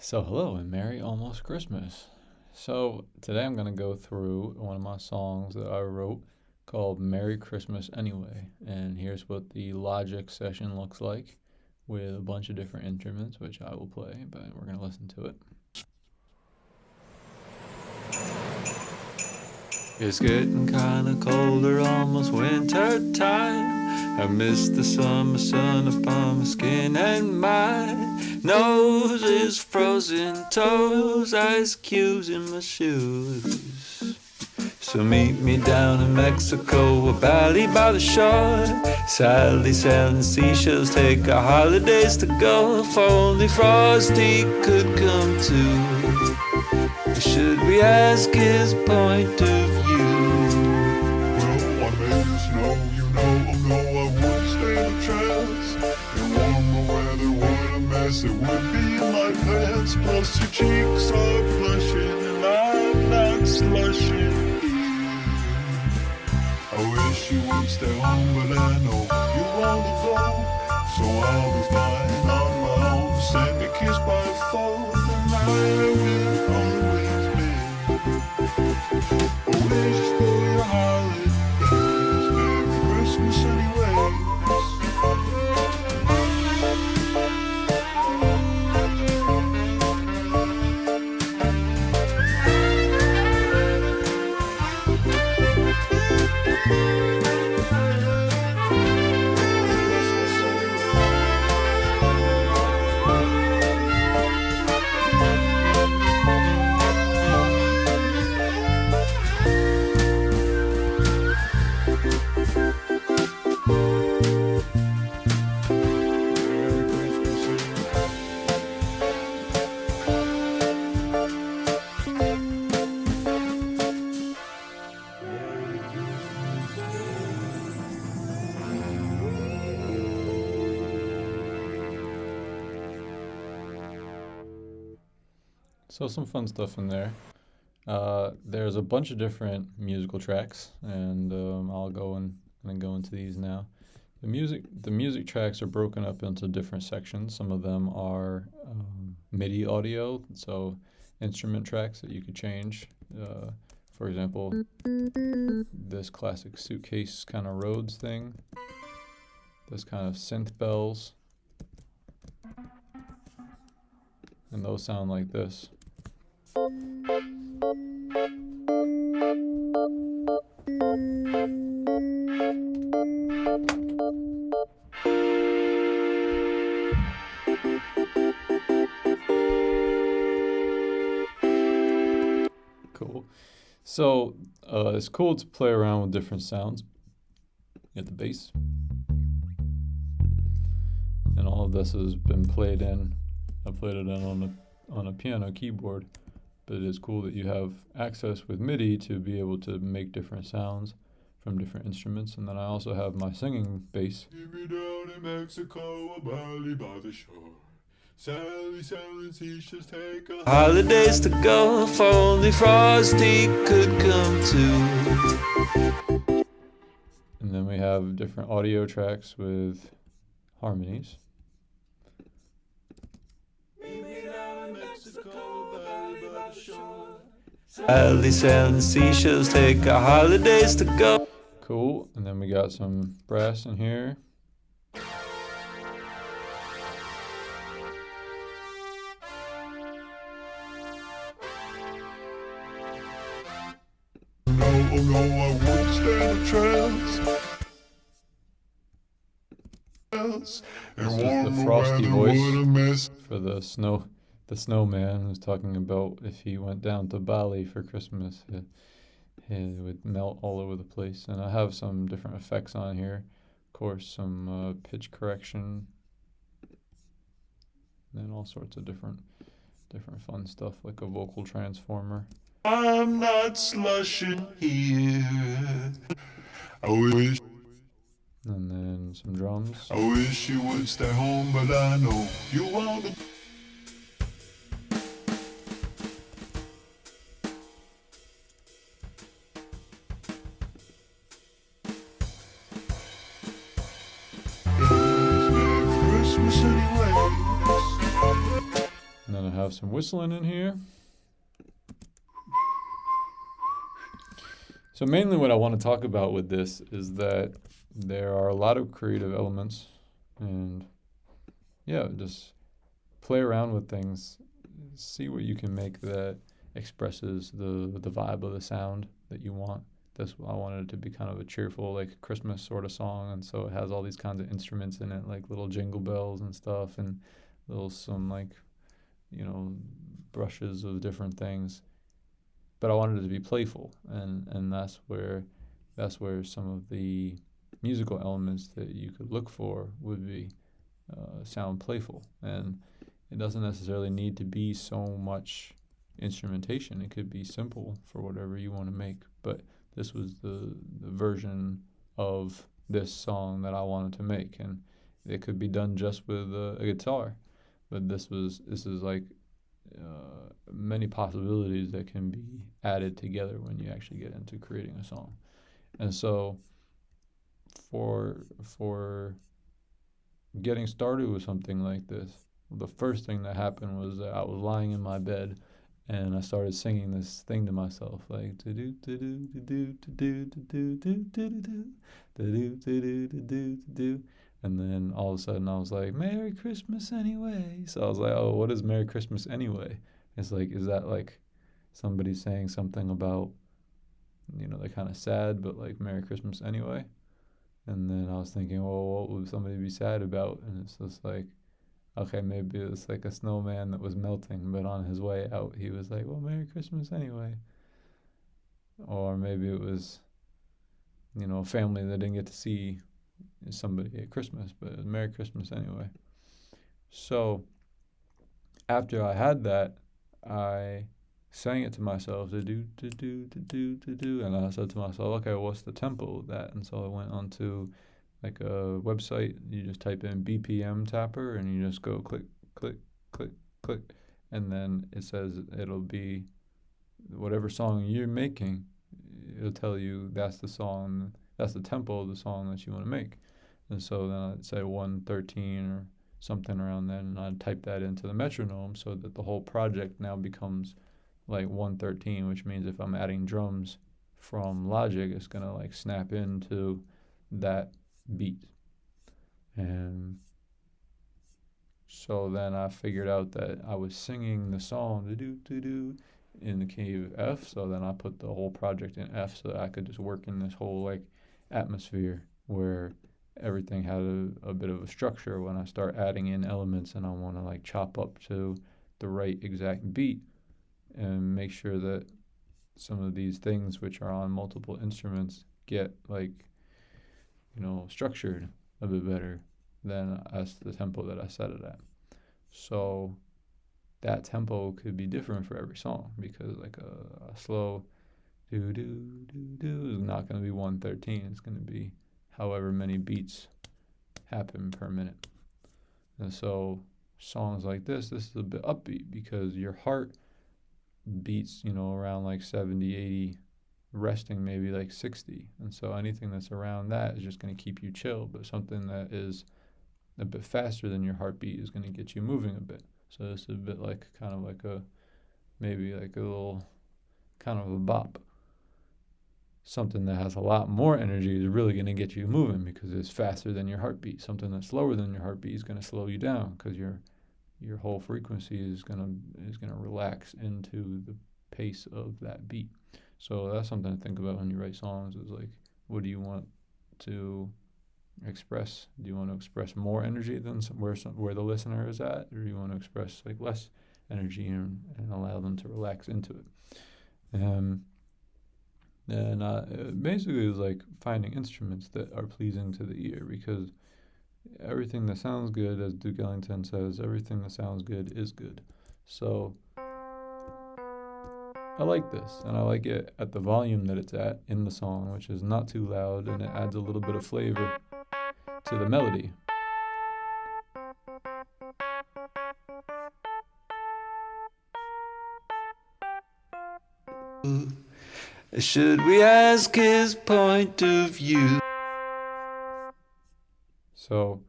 So, hello and Merry Almost Christmas. So, today I'm going to go through one of my songs that I wrote called Merry Christmas Anyway. And here's what the Logic session looks like with a bunch of different instruments, which I will play, but we're going to listen to it. It's getting kinda colder, almost winter time. I miss the summer sun upon my skin, and my nose is frozen, toes, ice cubes in my shoes. So meet me down in Mexico, a valley by the shore. Sadly selling seashells, take our holidays to go. If only Frosty could come too. Or should we ask his point of view? Well, I made it snow, no, I wouldn't stand a chance. In warmer weather, what a mess it would be in my pants. Plus your cheeks are blushing and I'm not slushing. I wish you would stay home, but I know you wanna go. So I'll be fine on my own. Send me a kiss by phone and I will always be. Oh, wishes for your holidays. Merry Christmas anyways. So, some fun stuff in there. There's a bunch of different musical tracks, and I'll go into these now. The music tracks are broken up into different sections. Some of them are MIDI audio, so instrument tracks that you could change. For example, this classic suitcase kind of Rhodes thing. This kind of synth bells, and those sound like this. Cool. So it's cool to play around with different sounds. You get the bass. And all of this has been played in. I played it in on a piano keyboard, but it is cool that you have access with MIDI to be able to make different sounds from different instruments. And then I also have my singing bass. Meet me down in Mexico, a valley by the shore. Sally selling seashells, take a Holidays to go, if only Frosty could come too. And then we have different audio tracks with harmonies. Sally selling seashells, take our holidays to go. Cool. And then we got some brass in here. no, I wouldn't stand a chance. This is the frosty voice for the snowman who's talking about if he went down to Bali for Christmas, it would melt all over the place. And I have some different effects on here. Of course, some pitch correction, and all sorts of different fun stuff like a vocal transformer. I'm not slushing here. I wish And then some drums. you would stay home, but I know you want to. have some whistling in here. So mainly what I want to talk about with this is that there are a lot of creative elements, and yeah, just play around with things, see what you can make that expresses the vibe of the sound that you want. I wanted it to be kind of a cheerful, like Christmas sort of song, and so it has all these kinds of instruments in it, like little jingle bells and stuff, and some like, brushes of different things. But I wanted it to be playful, and that's where some of the musical elements that you could look for would be sound playful. And it doesn't necessarily need to be so much instrumentation. It could be simple for whatever you want to make. But this was the version of this song that I wanted to make, and it could be done just with a guitar. But this is like many possibilities that can be added together when you actually get into creating a song. And so for getting started with something like this, the first thing that happened was that I was lying in my bed and I started singing this thing to myself, like to do to do to do to do to do to do to do to do to do to do. And then all of a sudden I was like, Merry Christmas anyway. So I was like, oh, what is Merry Christmas anyway? It's like, is that like somebody saying something about, they're kind of sad, but like Merry Christmas anyway? And then I was thinking, well, what would somebody be sad about? And it's just like, okay, maybe it's like a snowman that was melting, but on his way out, he was like, well, Merry Christmas anyway. Or maybe it was, a family that didn't get to see somebody at Christmas, but it was Merry Christmas anyway. So after I had that, I sang it to myself, to do, and I said to myself, okay, what's the tempo of that? And so I went onto like a website. You just type in BPM tapper, and you just go click, click, click, click, and then it says it'll be whatever song you're making. It'll tell you that's the song, that's the tempo of the song that you want to make. And so then I'd say 113 or something around then, and I'd type that into the metronome so that the whole project now becomes like 113, which means if I'm adding drums from Logic, it's going to like snap into that beat. And so then I figured out that I was singing the song in the key of F, so then I put the whole project in F so that I could just work in this whole like atmosphere where everything had a bit of a structure. When I start adding in elements and I want to like chop up to the right exact beat and make sure that some of these things which are on multiple instruments get like, structured a bit better, then that's the tempo that I set it at. So that tempo could be different for every song, because like a slow do do do do is not going to be 113. It's going to be however many beats happen per minute. And so songs like this is a bit upbeat because your heart beats, around like 70, 80, resting maybe like 60. And so anything that's around that is just going to keep you chill, but something that is a bit faster than your heartbeat is going to get you moving a bit. So it's a bit like kind of like maybe like a little kind of a bop. Something that has a lot more energy is really going to get you moving because it's faster than your heartbeat. Something that's slower than your heartbeat is going to slow you down because your whole frequency is going to relax into the pace of that beat. So that's something to think about when you write songs, is like, what do you want to express? Do you want to express more energy than where the listener is at, or do you want to express like less energy and allow them to relax into it? And basically, it's like finding instruments that are pleasing to the ear, because everything that sounds good, as Duke Ellington says, everything that sounds good is good. So I like this, and I like it at the volume that it's at in the song, which is not too loud, and it adds a little bit of flavor to the melody. Should we ask his point of view? So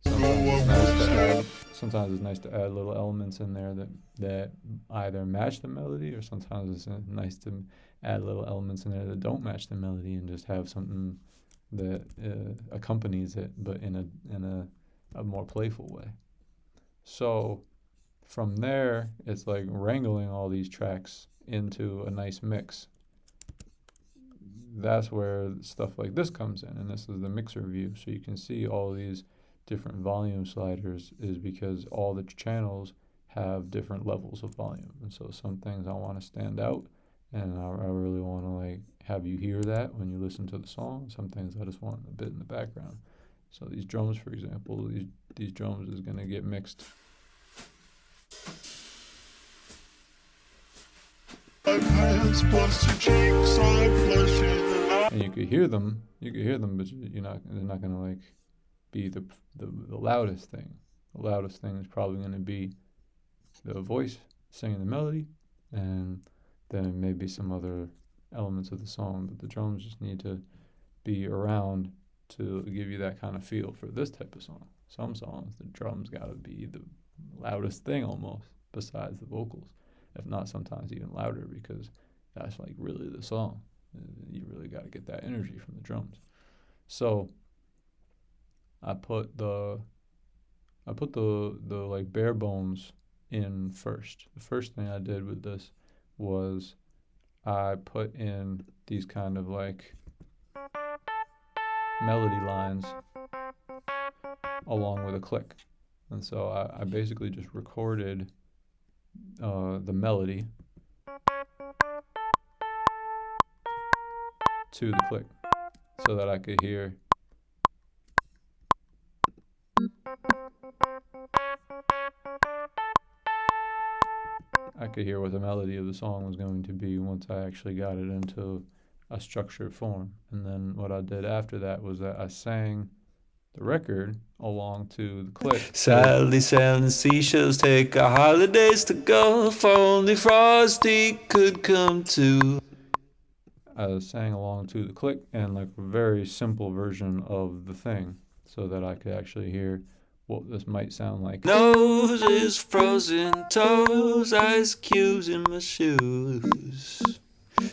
sometimes it's nice to add sometimes it's nice to add little elements in there that either match the melody, or sometimes it's nice to add little elements in there that don't match the melody and just have something that accompanies it, but in a more playful way. So from there, it's like wrangling all these tracks into a nice mix. That's where stuff like this comes in, and this is the mixer view. So you can see all these different volume sliders is because all the channels have different levels of volume. And so some things I want to stand out, and I really want to like have you hear that when you listen to the song. Some things I just want a bit in the background. So these drums, for example, these drums is going to get mixed. My pants plus your cheeks are blushing. And you could hear them, but they're not going to like be the loudest thing. The loudest thing is probably going to be the voice singing the melody, and then maybe some other elements of the song, but the drums just need to be around to give you that kind of feel for this type of song. Some songs, the drums got to be the loudest thing almost, besides the vocals, if not sometimes even louder, because that's like really the song. You really got to get that energy from the drums. So I put the like bare bones in first. The first thing I did with this was I put in these kind of like melody lines along with a click. And so I basically just recorded the melody to the click so that I could hear what the melody of the song was going to be once I actually got it into a structured form. And then what I did after that was that I sang the record along to the click. Sadly selling seashells, take our holidays to go, if only Frosty could come too. I sang along to the click and like a very simple version of the thing so that I could actually hear what this might sound like. Nose is frozen, toes, ice cubes in my shoes.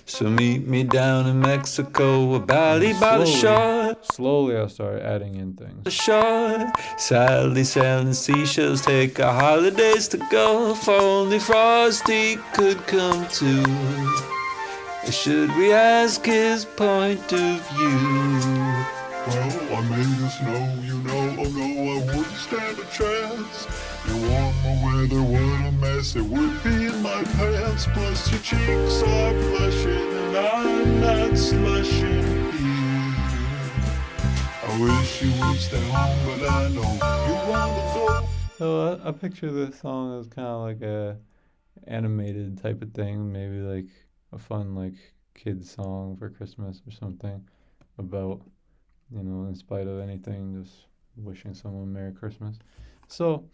So meet me down in Mexico, a valley by the shore. Slowly I started adding in things. The shore, sadly selling seashells, take our holidays to go, if only Frosty could come too. Or should we ask his point of view? Well, I made us know, you know, oh no, I wouldn't stand a chance. You want my weather, what a mess it would be in my pants. Plus your cheeks are blushing and I'm not slushing here. I wish you would stay home, but I know you want to go. So I picture this song as kind of like a animated type of thing, maybe like a fun like kids song for Christmas or something about, you know, in spite of anything, just wishing someone Merry Christmas. So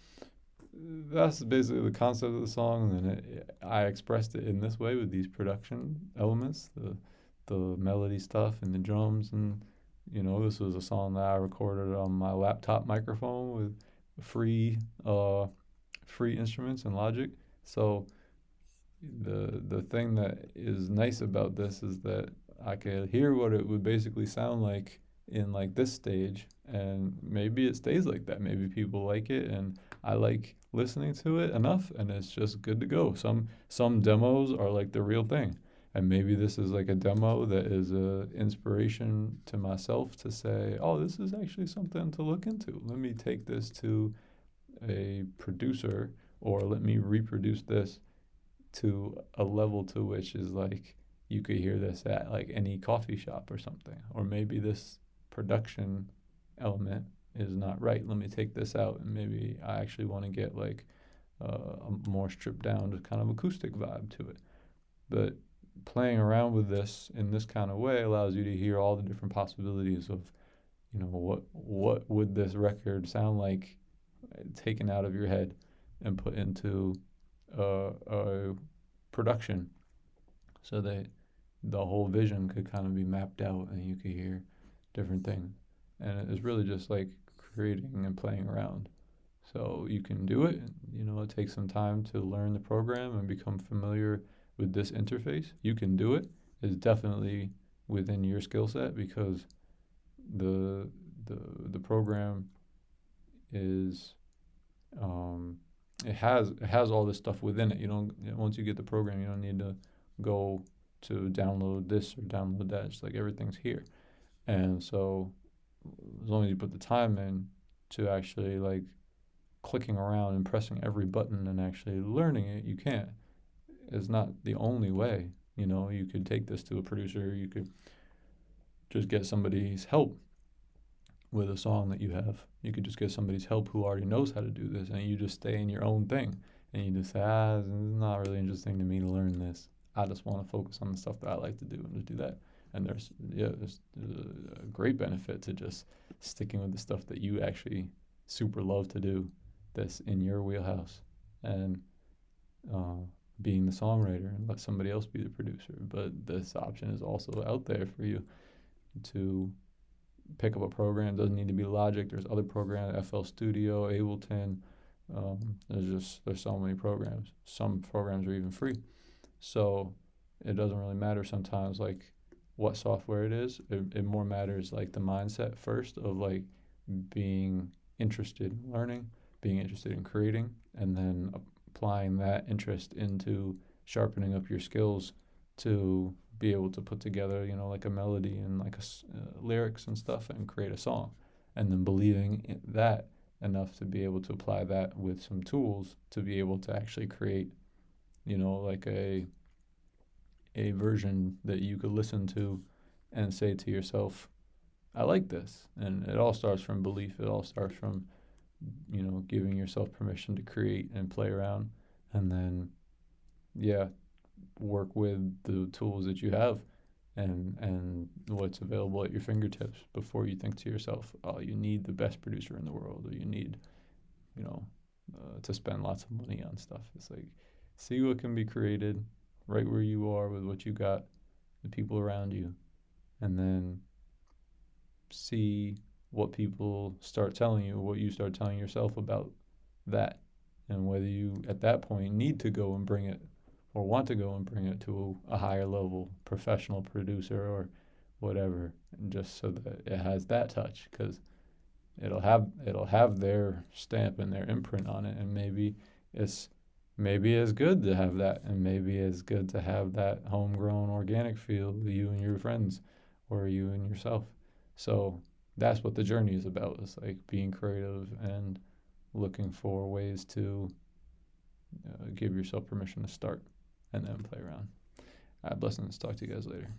that's basically the concept of the song, and then I expressed it in this way with these production elements, the melody stuff and the drums, and you know, this was a song that I recorded on my laptop microphone with free instruments and Logic. So the thing that is nice about this is that I could hear what it would basically sound like in like this stage, and maybe it stays like that. Maybe people like it, and I like listening to it enough, and it's just good to go. Some demos are like the real thing, and maybe this is like a demo that is a inspiration to myself to say, oh, this is actually something to look into. Let me take this to a producer, or let me reproduce this to a level to which is like you could hear this at like any coffee shop or something. Or maybe this production element is not right. Let me take this out, and maybe I actually want to get like a more stripped down, just kind of acoustic vibe to it. But playing around with this in this kind of way allows you to hear all the different possibilities of, you know, what would this record sound like taken out of your head and put into a production, so that the whole vision could kind of be mapped out and you could hear different things. And it's really just like creating and playing around. So you can do it. You know, it takes some time to learn the program and become familiar with this interface. You can do it. It's definitely within your skill set because the the program is it has all this stuff within it. You don't once you get the program, you don't need to go to download this or download that. It's like everything's here. And so as long as you put the time in to actually like clicking around and pressing every button and actually learning it, you can. It's not the only way. You know, you could take this to a producer, you could just get somebody's help with a song that you have. You could just get somebody's help who already knows how to do this, and you just stay in your own thing. And you just say, it's not really interesting to me to learn this. I just want to focus on the stuff that I like to do and just do that. And there's a great benefit to just sticking with the stuff that you actually super love to do, that's in your wheelhouse, and being the songwriter and let somebody else be the producer. But this option is also out there for you to pick up a program. It doesn't need to be Logic. There's other programs, FL Studio, Ableton. There's so many programs. Some programs are even free. So it doesn't really matter sometimes like what software it is. It more matters like the mindset first of like being interested in learning, being interested in creating, and then applying that interest into sharpening up your skills to be able to put together, you know, like a melody and like lyrics and stuff and create a song. And then believing in that enough to be able to apply that with some tools to be able to actually create, you know, like a version that you could listen to and say to yourself, I like this. And it all starts from belief. It all starts from, you know, giving yourself permission to create and play around, and then work with the tools that you have and what's available at your fingertips before you think to yourself, oh, you need the best producer in the world, or you need, you know, to spend lots of money on stuff. It's like, see what can be created right where you are with what you got, the people around you, and then see what people start telling you, what you start telling yourself about that, and whether you at that point need to go and bring it or want to go and bring it to a higher level professional producer or whatever, just so that it has that touch, because it'll have their stamp and their imprint on it. And maybe it's good to have that, and maybe it's good to have that homegrown organic feel with you and your friends or you and yourself. So that's what the journey is about. It's like being creative and looking for ways to give yourself permission to start and then play around. Blessings. Talk to you guys later.